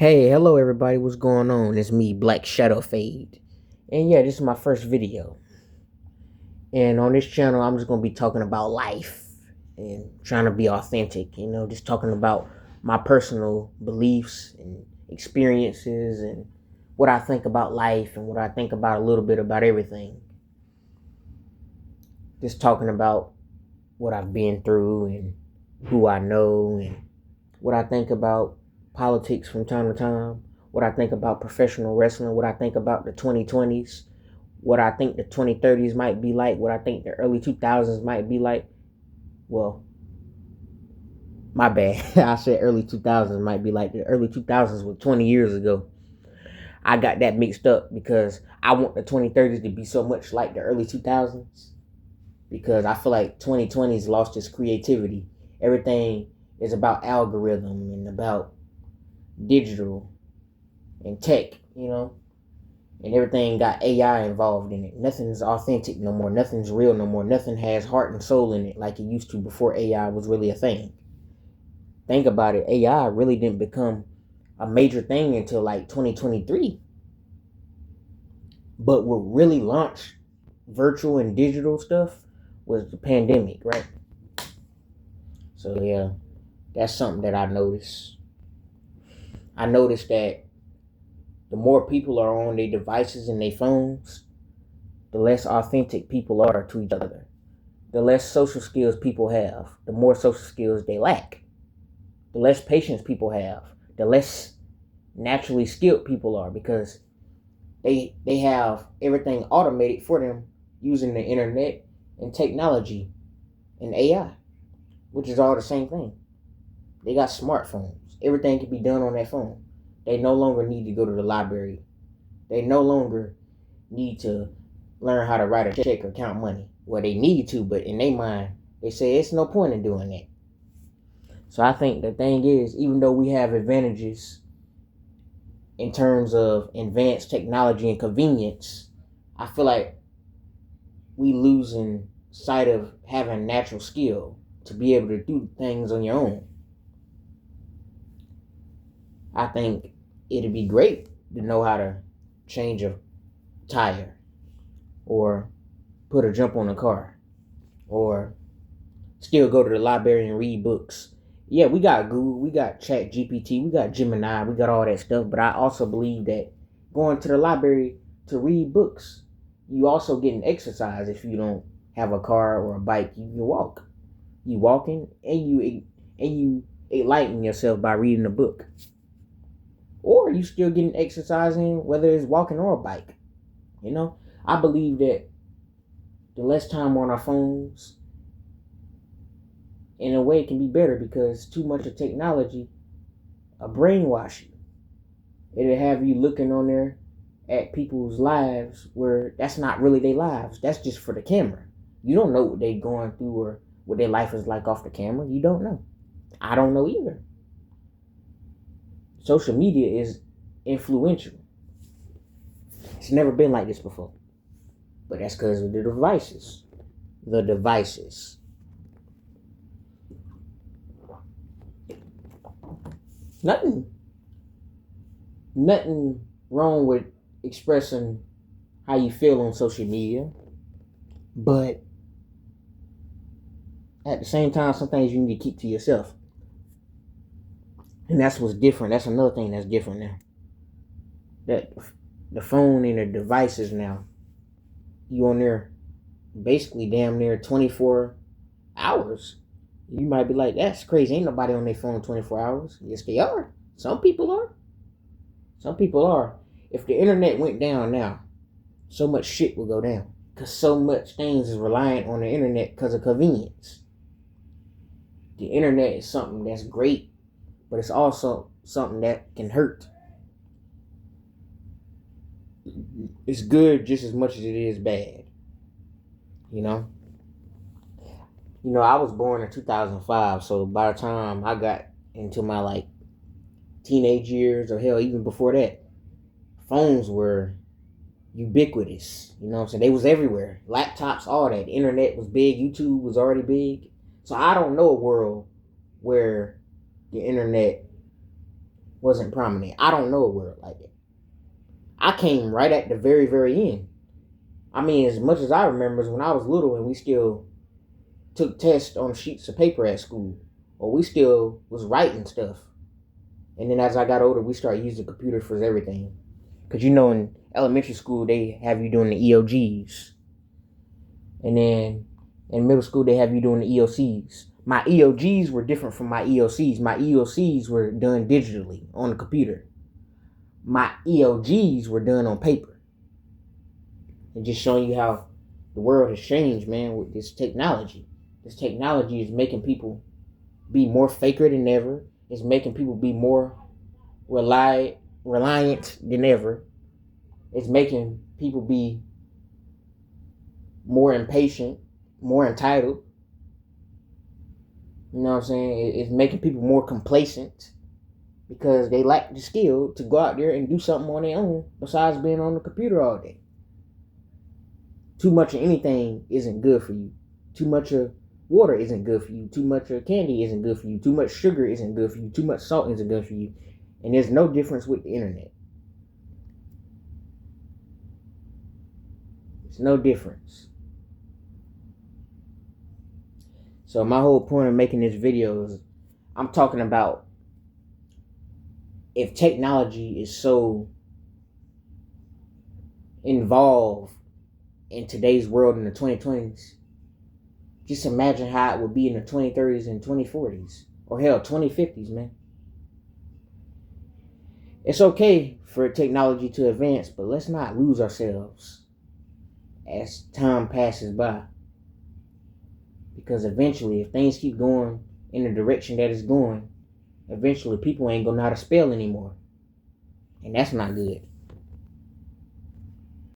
Hey, hello everybody, what's going on? It's me, Black Shadow Fade. And yeah, this is my first video. And on this channel, I'm just going to be talking about life and trying to be authentic, just talking about my personal beliefs and experiences and what I think about life and what I think about a little bit about everything. Just talking about what I've been through and who I know and what I think about politics from time to time, what I think about professional wrestling, what I think about the 2020s, what I think the 2030s might be like, what I think the early 2000s might be like. Well, my bad. I said early 2000s might be like the early 2000s was 20 years ago. I got that mixed up because I want the 2030s to be so much like the early 2000s because I feel like 2020s lost its creativity. Everything is about algorithm and about digital and tech, and everything got AI involved in it. Nothing's authentic no more. Nothing's real no more. Nothing has heart and soul in it like it used to before AI was really a thing. Think about it. AI really didn't become a major thing until like 2023. But what really launched virtual and digital stuff was the pandemic, right? So yeah, that's something that I noticed. I noticed that the more people are on their devices and their phones, the less authentic people are to each other. The less social skills people have, the more social skills they lack. The less patience people have, the less naturally skilled people are because they have everything automated for them using the internet and technology and AI, which is all the same thing. They got smartphones. Everything can be done on their phone. They no longer need to go to the library. They no longer need to learn how to write a check or count money. Well, they need to, but in their mind, they say it's no point in doing that. So I think the thing is, even though we have advantages in terms of advanced technology and convenience, I feel like we losing sight of having natural skill to be able to do things on your own. I think it'd be great to know how to change a tire or put a jump on a car or still go to the library and read books. Yeah, we got Google, we got Chat GPT, we got Gemini, we got all that stuff. But I also believe that going to the library to read books, you also getting exercise. If you don't have a car or a bike, you can walk. You walking and you enlighten yourself by reading a book. Or you still getting exercise in whether it's walking or a bike. I believe that the less time on our phones, in a way, it can be better because too much of technology will brainwash you. It'll have you looking on there at people's lives where that's not really their lives. That's just for the camera. You don't know what they're going through or what their life is like off the camera. You don't know. I don't know either. Social media is influential. It's never been like this before. But that's because of the devices. The devices. Nothing wrong with expressing how you feel on social media, but at the same time, some things you need to keep to yourself. And that's what's different. That's another thing that's different now. That the phone and the devices now, you on there basically damn near 24 hours. You might be like, that's crazy. Ain't nobody on their phone 24 hours. Yes, they are. Some people are. Some people are. If the internet went down now, so much shit will go down. Because so much things is reliant on the internet because of convenience. The internet is something that's great, but it's also something that can hurt. It's good just as much as it is bad. I was born in 2005, so by the time I got into my teenage years, or hell, even before that, phones were ubiquitous. You know what I'm saying? They was everywhere. Laptops, all that. The internet was big. YouTube was already big. So I don't know a world where the internet wasn't prominent. I don't know a world like that. I came right at the very, very end. I mean, as much as I remember is when I was little and we still took tests on sheets of paper at school, or we still was writing stuff. And then as I got older, we started using computers for everything. Because in elementary school, they have you doing the EOGs. And then in middle school, they have you doing the EOCs. My EOGs were different from my EOCs. My EOCs were done digitally on the computer. My EOGs were done on paper. And just showing you how the world has changed, man, with this technology. This technology is making people be more faker than ever. It's making people be more reliant than ever. It's making people be more impatient, more entitled. You know what I'm saying? It's making people more complacent because they lack the skill to go out there and do something on their own besides being on the computer all day. Too much of anything isn't good for you. Too much of water isn't good for you. Too much of candy isn't good for you. Too much sugar isn't good for you. Too much salt isn't good for you. And there's no difference with the internet. There's no difference. So my whole point of making this video is I'm talking about if technology is so involved in today's world in the 2020s, just imagine how it would be in the 2030s and 2040s. Or hell, 2050s, man. It's okay for technology to advance, but let's not lose ourselves as time passes by. Because eventually, if things keep going in the direction that it's going, eventually people ain't gonna know how to spell anymore. And that's not good.